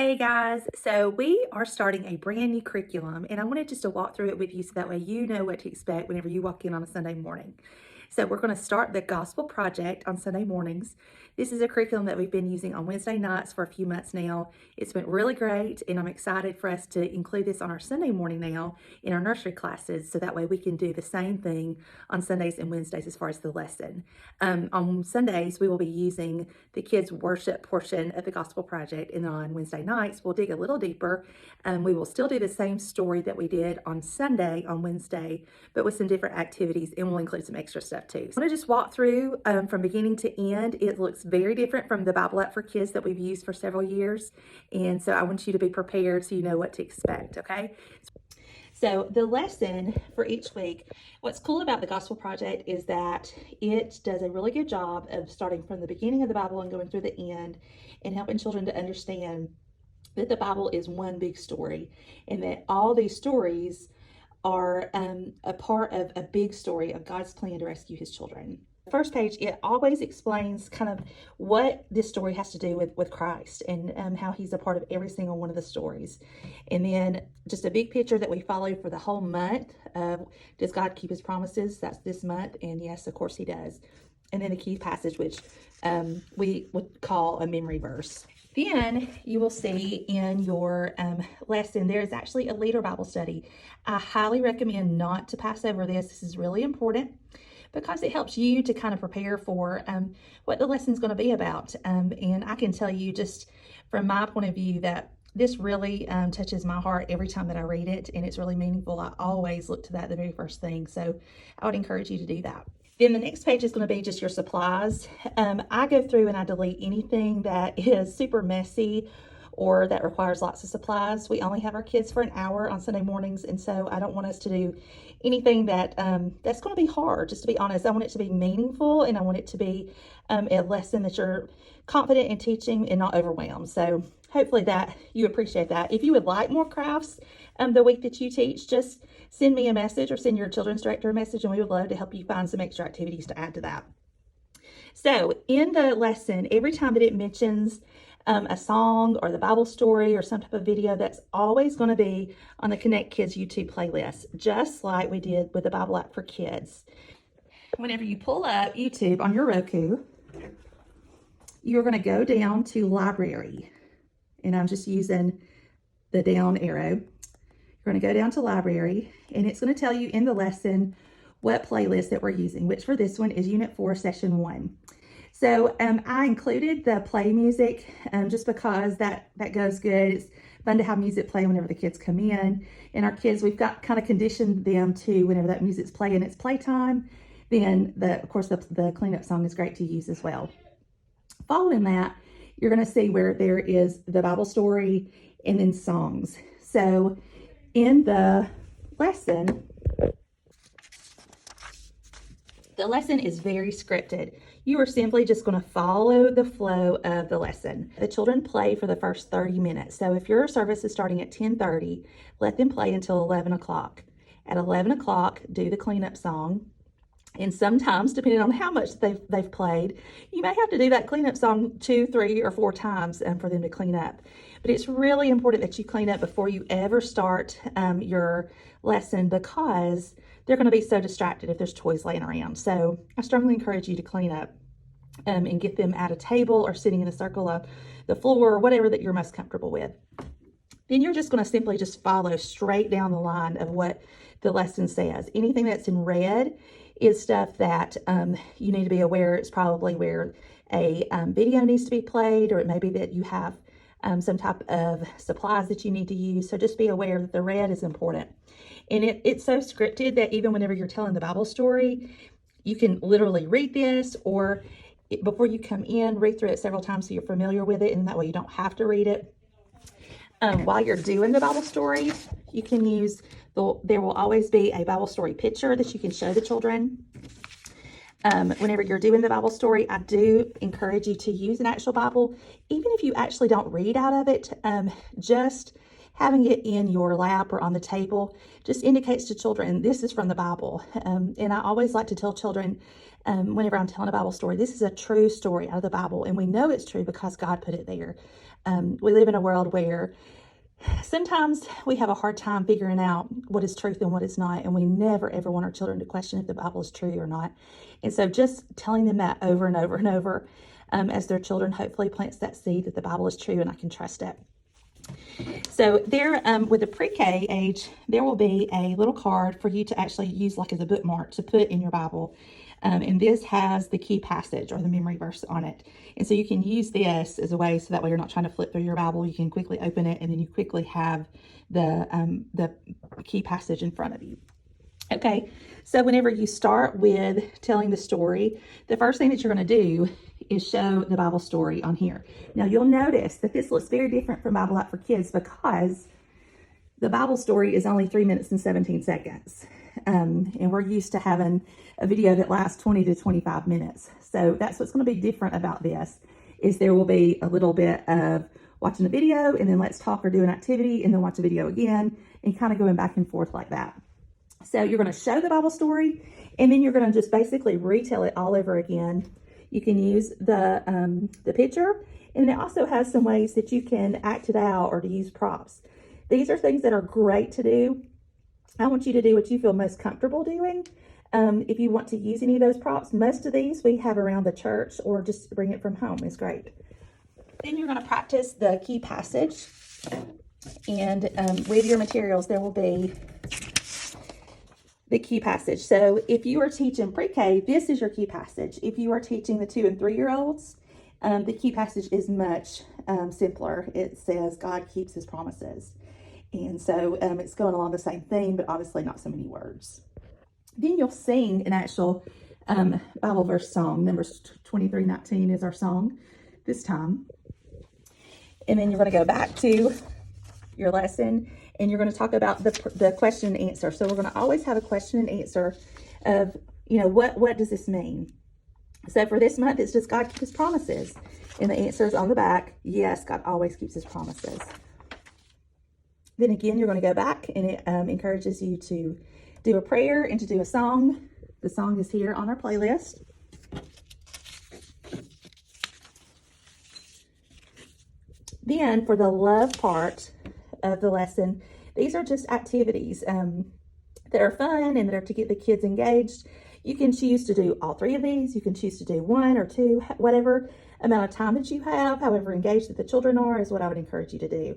Hey guys, so we are starting a brand new curriculum and I wanted just to walk through it with you so that way you know what to expect whenever you walk in on a Sunday morning. So we're going to start the Gospel Project on Sunday mornings. This is a curriculum that we've been using on Wednesday nights for a few months now. It's been really great and I'm excited for us to include this on our Sunday morning now in our nursery classes so that way we can do the same thing on Sundays and Wednesdays as far as the lesson. On Sundays, we will be using the kids' worship portion of the Gospel Project, and on Wednesday nights, we'll dig a little deeper. We will still do the same story that we did on Sunday on Wednesday, but with some different activities, and we'll include some extra stuff too. So I'm going to just walk through from beginning to end. It looks very different from the Bible app for kids that we've used for several years, and so I want you to be prepared so you know what to expect, okay? So the lesson for each week, what's cool about the Gospel Project is that it does a really good job of starting from the beginning of the Bible and going through the end and helping children to understand that the Bible is one big story and that all these stories are a part of a big story of God's plan to rescue his children. First page, it always explains kind of what this story has to do with Christ and how he's a part of every single one of the stories. And then just a big picture that we follow for the whole month of does God keep his promises? That's this month. And yes, of course he does. And then the key passage, which we would call a memory verse. Then you will see in your lesson, there is actually a leader Bible study. I highly recommend not to pass over this. This is really important because it helps you to kind of prepare for what the lesson is going to be about. And I can tell you just from my point of view that this really touches my heart every time that I read it, and it's really meaningful. I always look to that the very first thing. So I would encourage you to do that. Then the next page is going to be just your supplies. I go through and I delete anything that is super messy or that requires lots of supplies. We only have our kids for an hour on Sunday mornings, and so I don't want us to do anything that that's going to be hard, just to be honest. I want it to be meaningful, and I want it to be a lesson that you're confident in teaching and not overwhelmed. So hopefully that you appreciate that. If you would like more crafts the week that you teach, just send me a message or send your children's director a message, and we would love to help you find some extra activities to add to that. So in the lesson, every time that it mentions a song or the Bible story or some type of video, that's always going to be on the Connect Kids YouTube playlist, just like we did with the Bible app for kids. Whenever you pull up YouTube on your Roku, you're going to go down to library, and I'm just using the down arrow. You're going to go down to library, and it's going to tell you in the lesson what playlist that we're using, which for this one is Unit 4, Session 1. So I included the play music just because that goes good. It's fun to have music play whenever the kids come in. And our kids, we've got kind of conditioned them to whenever that music's playing, it's playtime. Then, of course, the cleanup song is great to use as well. Following that, you're going to see where there is the Bible story and then songs. So in the lesson is very scripted. You are simply just going to follow the flow of the lesson. The children play for the first 30 minutes. So if your service is starting at 10:30, let them play until 11 o'clock. At 11 o'clock, do the cleanup song. And sometimes, depending on how much they've played, you may have to do that cleanup song 2, 3, or 4 times for them to clean up. But it's really important that you clean up before you ever start your lesson, because they're going to be so distracted if there's toys laying around. So I strongly encourage you to clean up and get them at a table or sitting in a circle of the floor or whatever that you're most comfortable with. Then you're just going to simply just follow straight down the line of what the lesson says. Anything that's in red is stuff that you need to be aware. It's probably where a video needs to be played, or it may be that you have some type of supplies that you need to use. So just be aware that the red is important. And it's so scripted that even whenever you're telling the Bible story, you can literally read this, or before you come in, read through it several times so you're familiar with it, and that way you don't have to read it. While you're doing the Bible story, you can use, there will always be a Bible story picture that you can show the children. Whenever you're doing the Bible story, I do encourage you to use an actual Bible. Even if you actually don't read out of it, just having it in your lap or on the table just indicates to children, this is from the Bible. And I always like to tell children, whenever I'm telling a Bible story, this is a true story out of the Bible. And we know it's true because God put it there. We live in a world where sometimes we have a hard time figuring out what is truth and what is not, and we never ever want our children to question if the Bible is true or not. And so just telling them that over and over and over as their children hopefully plants that seed that the Bible is true and I can trust it. So there, with the pre-K age, there will be a little card for you to actually use like as a bookmark to put in your Bible. And this has the key passage or the memory verse on it. And so you can use this as a way so that way you're not trying to flip through your Bible. You can quickly open it and then you quickly have the key passage in front of you. Okay, so whenever you start with telling the story, the first thing that you're going to do is show the Bible story on here. Now you'll notice that this looks very different from Bible App for Kids because the Bible story is only 3 minutes and 17 seconds. And we're used to having a video that lasts 20 to 25 minutes. So that's what's going to be different about this is there will be a little bit of watching a video and then let's talk or do an activity and then watch a video again and kind of going back and forth like that. So you're going to show the Bible story and then you're going to just basically retell it all over again. You can use the picture, and it also has some ways that you can act it out or to use props. These are things that are great to do. I want you to do what you feel most comfortable doing. If you want to use any of those props, most of these we have around the church or just bring it from home is great. Then you're going to practice the key passage, and with your materials there will be the key passage. So if you are teaching pre-K, this is your key passage. If you are teaching the 2 and 3-year-olds, the key passage is much simpler. It says God keeps his promises. And so it's going along the same theme, but obviously not so many words. Then you'll sing an actual Bible verse song. Numbers 23:19 is our song this time. And then you're going to go back to your lesson and you're going to talk about the question and answer. So we're going to always have a question and answer of, what does this mean? So for this month, it's just God keeps his promises. And the answer is on the back. Yes, God always keeps his promises. Then again, you're going to go back and it encourages you to do a prayer and to do a song. The song is here on our playlist. Then for the love part of the lesson, these are just activities that are fun and that are to get the kids engaged. You can choose to do all 3 of these. You can choose to do 1 or 2, whatever amount of time that you have, however engaged that the children are is what I would encourage you to do.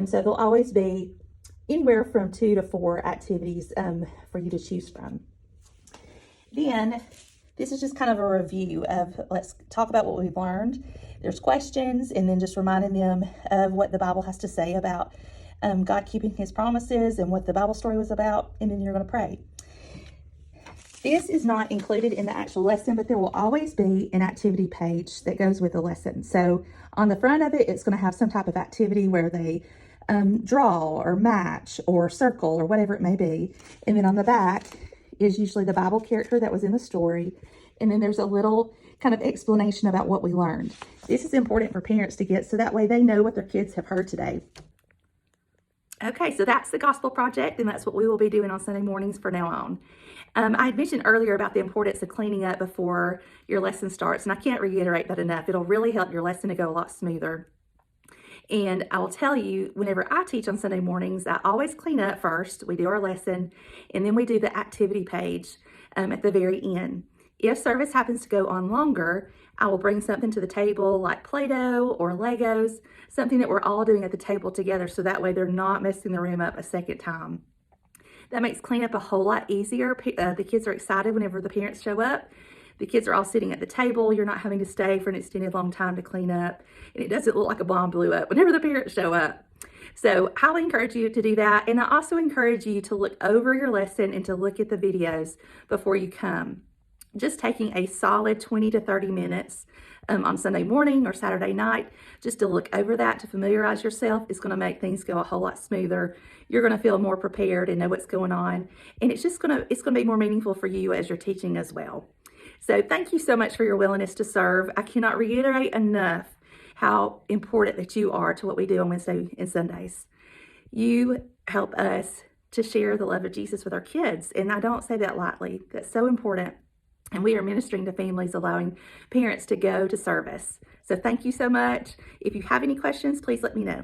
So there'll always be anywhere from 2 to 4 activities for you to choose from. Then this is just kind of a review of, let's talk about what we've learned. There's questions and then just reminding them of what the Bible has to say about God keeping his promises and what the Bible story was about, and then you're going to pray. This is not included in the actual lesson, but there will always be an activity page that goes with the lesson. So on the front of it, it's going to have some type of activity where they draw or match or circle or whatever it may be. And then on the back is usually the Bible character that was in the story. And then there's a little kind of explanation about what we learned. This is important for parents to get so that way they know what their kids have heard today. Okay, so that's the Gospel Project, and that's what we will be doing on Sunday mornings from now on. I had mentioned earlier about the importance of cleaning up before your lesson starts, and I can't reiterate that enough. It'll really help your lesson to go a lot smoother. And I will tell you, whenever I teach on Sunday mornings, I always clean up first. We do our lesson, and then we do the activity page at the very end. If service happens to go on longer, I will bring something to the table like Play-Doh or Legos, something that we're all doing at the table together so that way they're not messing the room up a second time. That makes cleanup a whole lot easier. The kids are excited whenever the parents show up. The kids are all sitting at the table. You're not having to stay for an extended long time to clean up. And it doesn't look like a bomb blew up whenever the parents show up. So I highly encourage you to do that. And I also encourage you to look over your lesson and to look at the videos before you come. Just taking a solid 20 to 30 minutes on Sunday morning or Saturday night, just to look over that, to familiarize yourself, is going to make things go a whole lot smoother. You're going to feel more prepared and know what's going on. And it's going to be more meaningful for you as you're teaching as well. So thank you so much for your willingness to serve. I cannot reiterate enough how important that you are to what we do on Wednesday and Sundays. You help us to share the love of Jesus with our kids. And I don't say that lightly. That's so important. And we are ministering to families, allowing parents to go to service. So thank you so much. If you have any questions, please let me know.